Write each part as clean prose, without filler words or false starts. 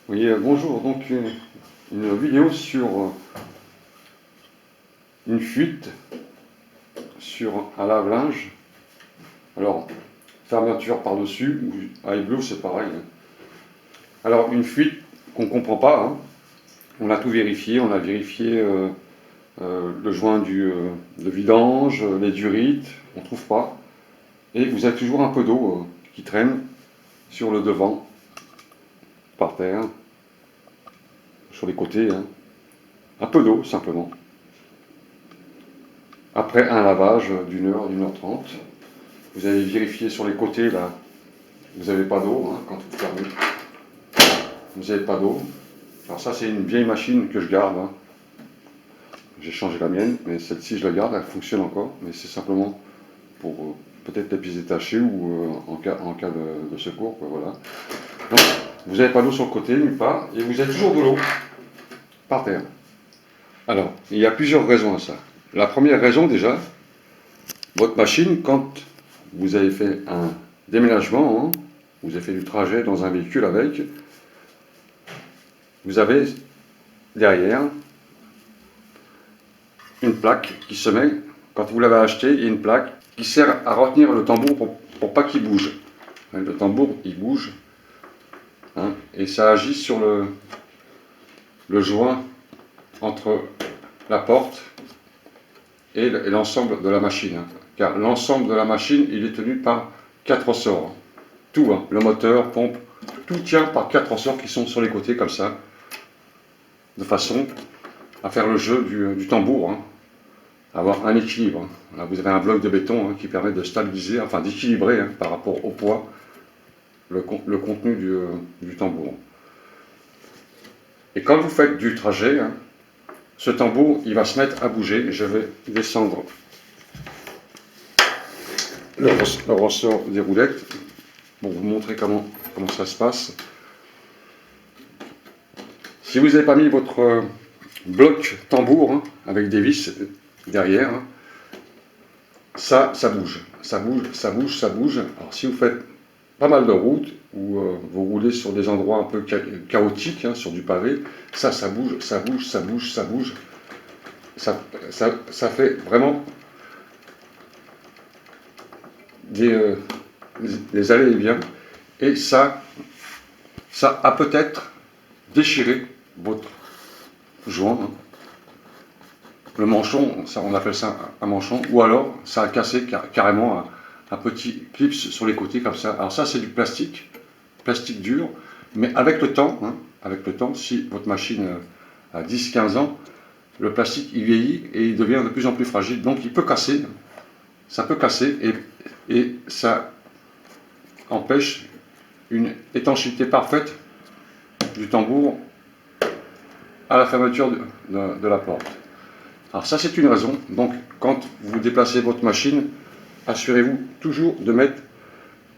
Oui, bonjour. Donc, une vidéo sur une fuite sur un lave-linge. Alors, fermeture par-dessus, ou iBlue, c'est pareil, hein. Alors, une fuite qu'on ne comprend pas, hein. On a tout vérifié, on a vérifié le joint de vidange, les durites, on ne trouve pas. Et vous avez toujours un peu d'eau qui traîne sur le devant, par terre, sur les côtés, hein. Un peu d'eau, simplement. Après un lavage d'une heure trente, vous allez vérifier sur les côtés, là, vous n'avez pas d'eau, hein, quand vous fermez. Vous n'avez pas d'eau. Alors ça, c'est une vieille machine que je garde, hein. J'ai changé la mienne, mais celle-ci, je la garde, elle fonctionne encore. Mais c'est simplement pour peut-être les pièces détachées ou en cas de secours, quoi, voilà. Donc, vous n'avez pas d'eau sur le côté, nulle part, et vous avez toujours de l'eau par terre. Alors, il y a plusieurs raisons à ça. La première raison, déjà, votre machine, quand vous avez fait un déménagement, hein, vous avez fait du trajet dans un véhicule avec, vous avez derrière une plaque qui se met, quand vous l'avez acheté, il y a une plaque qui sert à retenir le tambour pour pas qu'il bouge. Le tambour, il bouge, hein, et ça agit sur le joint entre la porte et l'ensemble de la machine, hein. Car l'ensemble de la machine, il est tenu par 4 ressorts. Tout, hein, le moteur, pompe, tout tient par 4 ressorts qui sont sur les côtés comme ça, de façon à faire le jeu du tambour, hein, avoir un équilibre. Là, vous avez un bloc de béton, hein, qui permet de stabiliser, enfin d'équilibrer, hein, par rapport au poids, le contenu du tambour. Et quand vous faites du trajet, hein, ce tambour, il va se mettre à bouger. Je vais descendre le ressort des roulettes pour vous montrer comment ça se passe. Si vous n'avez pas mis votre bloc tambour, hein, avec des vis derrière, hein, ça bouge, ça bouge, ça bouge, ça bouge. Alors si vous faites pas mal de routes, ou vous roulez sur des endroits un peu chaotiques, hein, sur du pavé, ça bouge, ça bouge, ça bouge, ça bouge. Ça fait vraiment des allées et viens, et ça a peut-être déchiré votre joint, hein. Le manchon, ça, on appelle ça un manchon, ou alors ça a cassé carrément un petit clips sur les côtés comme ça. Alors ça, c'est du plastique dur, mais avec le temps, hein, si votre machine a 10-15 ans, le plastique il vieillit et il devient de plus en plus fragile, donc il peut casser, ça peut casser, et ça empêche une étanchéité parfaite du tambour à la fermeture de la porte. Alors ça, c'est une raison. Donc quand vous déplacez votre machine, assurez-vous toujours de mettre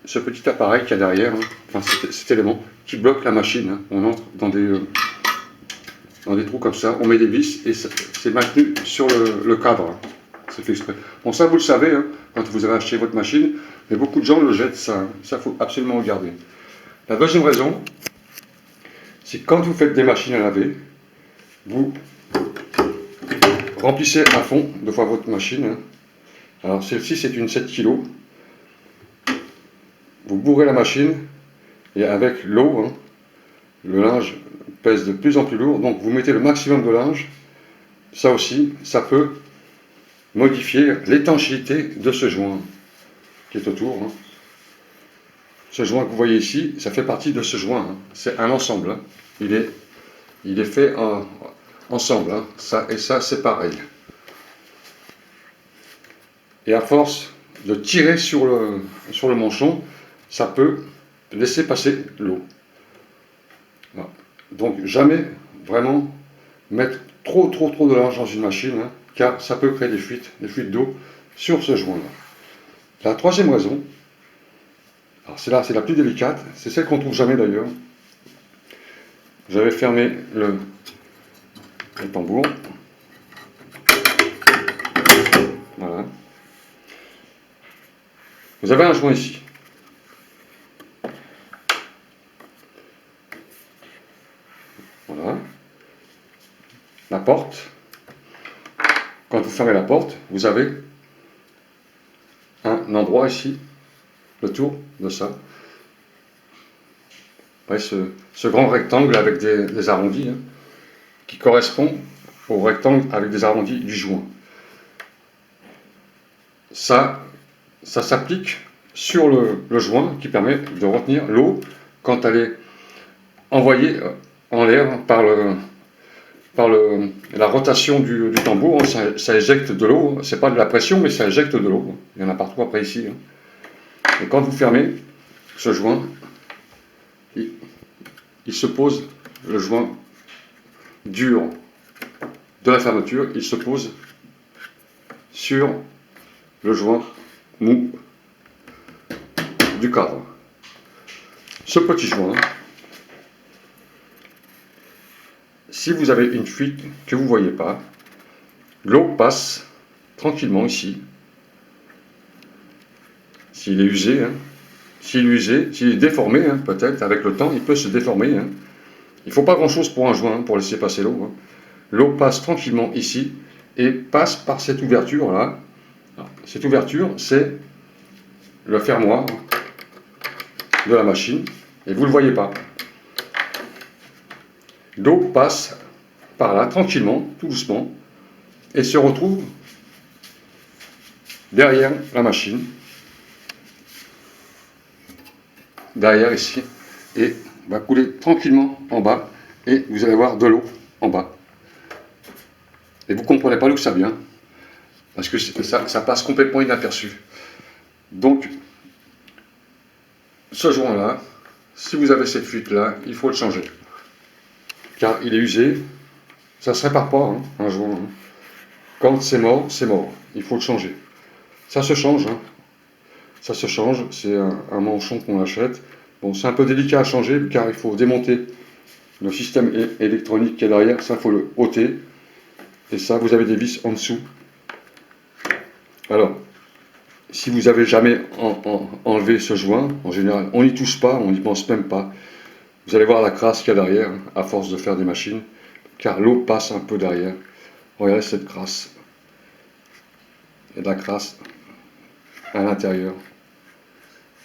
ce petit appareil qu'il y a derrière, hein, enfin cet élément qui bloque la machine, hein. On entre dans des trous comme ça, on met des vis et c'est maintenu sur le cadre, hein. C'est fait exprès. Bon, ça vous le savez, hein, quand vous avez acheté votre machine, mais beaucoup de gens le jettent, ça, hein. Ça, faut absolument regarder. La deuxième raison, c'est quand vous faites des machines à laver, vous remplissez à fond deux fois votre machine, hein. Alors celle-ci, c'est une 7 kg. Vous bourrez la machine et avec l'eau, hein, le linge pèse de plus en plus lourd, donc vous mettez le maximum de linge. Ça aussi, ça peut modifier l'étanchéité de ce joint qui est autour, hein. Ce joint que vous voyez ici, ça fait partie de ce joint, hein. C'est un ensemble, hein. Il est fait ensemble, hein. Ça et ça, c'est pareil. Et à force de tirer sur le manchon, ça peut laisser passer l'eau. Voilà. Donc jamais vraiment mettre trop de linge dans une machine, hein, car ça peut créer des fuites d'eau sur ce joint-là. La troisième raison, alors c'est la plus délicate, c'est celle qu'on ne trouve jamais d'ailleurs. J'avais fermé le tambour. Voilà. Vous avez un joint ici. Voilà. La porte. Quand vous fermez la porte, vous avez un endroit ici, le tour de ça. Ouais, ce grand rectangle avec des arrondis, hein, qui correspond au rectangle avec des arrondis du joint. Ça s'applique sur le joint qui permet de retenir l'eau quand elle est envoyée en l'air par la rotation du tambour. Ça éjecte de l'eau, c'est pas de la pression, mais ça éjecte de l'eau. Il y en a partout après ici. Et quand vous fermez ce joint, il se pose, le joint dur de la fermeture, il se pose sur le joint mou du cadre. Ce petit joint, si vous avez une fuite que vous ne voyez pas, l'eau passe tranquillement ici. S'il est usé, hein, s'il est déformé, hein, peut-être, avec le temps, il peut se déformer. Hein. Il ne faut pas grand-chose pour un joint, hein, pour laisser passer l'eau. Hein. L'eau passe tranquillement ici et passe par cette ouverture-là. Cette ouverture, c'est le fermoir de la machine, et vous ne le voyez pas. L'eau passe par là, tranquillement, tout doucement, et se retrouve derrière la machine, derrière ici, et va couler tranquillement en bas, et vous allez avoir de l'eau en bas. Et vous ne comprenez pas d'où ça vient, parce que ça passe complètement inaperçu. Donc, ce joint-là, si vous avez cette fuite-là, il faut le changer. Car il est usé, ça ne se répare pas, hein, un joint. Hein. Quand c'est mort, il faut le changer. Ça se change, hein. Ça se change, c'est un manchon qu'on achète. Bon, c'est un peu délicat à changer, car il faut démonter le système électronique qui est derrière, ça il faut le ôter. Et ça, vous avez des vis en dessous. Alors, si vous n'avez jamais enlevé ce joint, en général, on n'y touche pas, on n'y pense même pas. Vous allez voir la crasse qu'il y a derrière, à force de faire des machines, car l'eau passe un peu derrière. Regardez cette crasse. Il y a de la crasse à l'intérieur.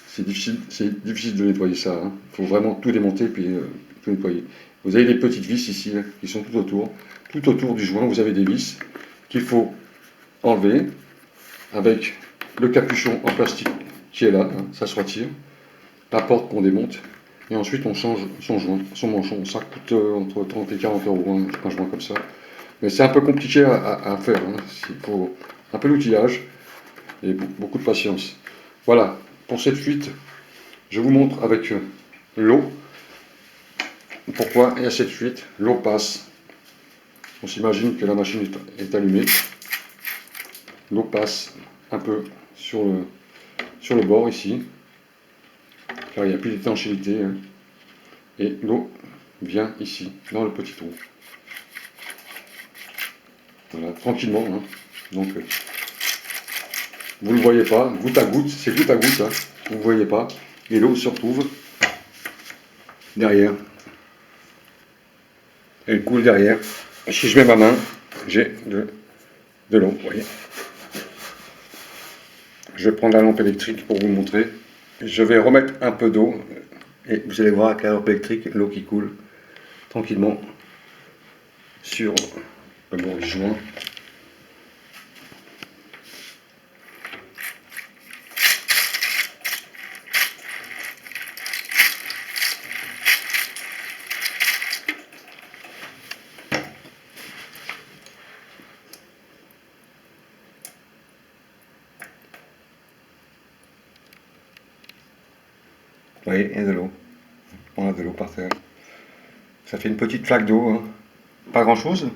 C'est difficile de nettoyer ça. Hein. Il faut vraiment tout démonter et puis tout nettoyer. Vous avez des petites vis ici, là, qui sont tout autour. Tout autour du joint, vous avez des vis qu'il faut enlever avec le capuchon en plastique qui est là. Hein, ça se retire. La porte qu'on démonte. Et ensuite, on change son joint, son manchon. Ça coûte entre 30 et 40 euros, hein, un joint comme ça. Mais c'est un peu compliqué à faire. Hein. Il faut un peu d'outillage et beaucoup de patience. Voilà, pour cette fuite, je vous montre avec l'eau pourquoi il y a cette fuite. L'eau passe. On s'imagine que la machine est allumée. L'eau passe un peu sur le bord ici, car il n'y a plus d'étanchéité. Hein. Et l'eau vient ici, dans le petit trou. Voilà, tranquillement. Hein. Donc, vous ne le voyez pas, goutte à goutte, c'est goutte à goutte, hein. Vous ne voyez pas. Et l'eau se retrouve derrière. Elle coule derrière. Si je mets ma main, j'ai de l'eau, vous voyez. Je vais prendre la lampe électrique pour vous montrer. Je vais remettre un peu d'eau et vous allez voir avec la lampe électrique, l'eau qui coule tranquillement sur le bord du joint. Vous voyez, il y a de l'eau. On a de l'eau par terre. Ça fait une petite flaque d'eau. Hein. Pas grand chose.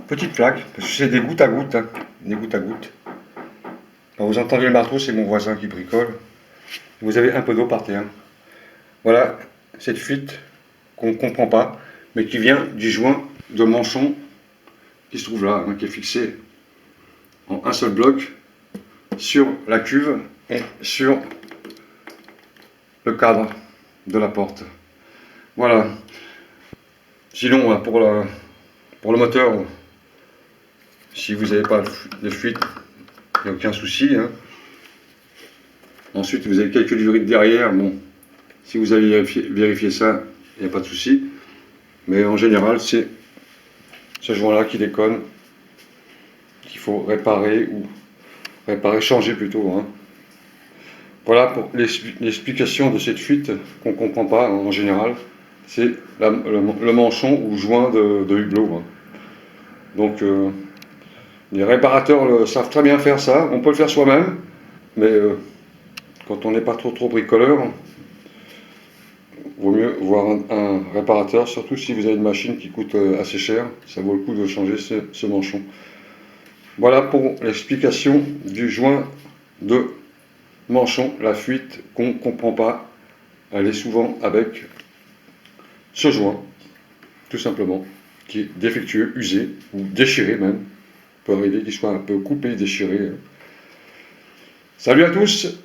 Petite flaque. Parce que c'est des gouttes à gouttes. Hein. Des gouttes à gouttes. Quand vous entendez le marteau, c'est mon voisin qui bricole. Vous avez un peu d'eau par terre. Voilà cette fuite qu'on ne comprend pas, mais qui vient du joint de manchon qui se trouve là, hein, qui est fixé en un seul bloc sur la cuve et sur le cadre de la porte. Voilà. Sinon, pour le moteur, si vous n'avez pas de fuite, il n'y a aucun souci. Hein. Ensuite, vous avez quelques lurides derrière. Bon, si vous avez vérifié ça, il n'y a pas de souci. Mais en général, c'est ce joint-là qui déconne, qu'il faut réparer ou changer plutôt. Hein. Voilà pour l'explication de cette fuite qu'on ne comprend pas en général. C'est le manchon ou joint de hublot. Hein. Donc, les réparateurs savent très bien faire ça. On peut le faire soi-même, mais quand on n'est pas trop bricoleur, vaut mieux voir un réparateur, surtout si vous avez une machine qui coûte assez cher. Ça vaut le coup de changer ce manchon. Voilà pour l'explication du joint de manchon, la fuite qu'on ne comprend pas. Elle est souvent avec ce joint, tout simplement, qui est défectueux, usé ou déchiré même. Il peut arriver qu'il soit un peu coupé, déchiré. Salut à tous!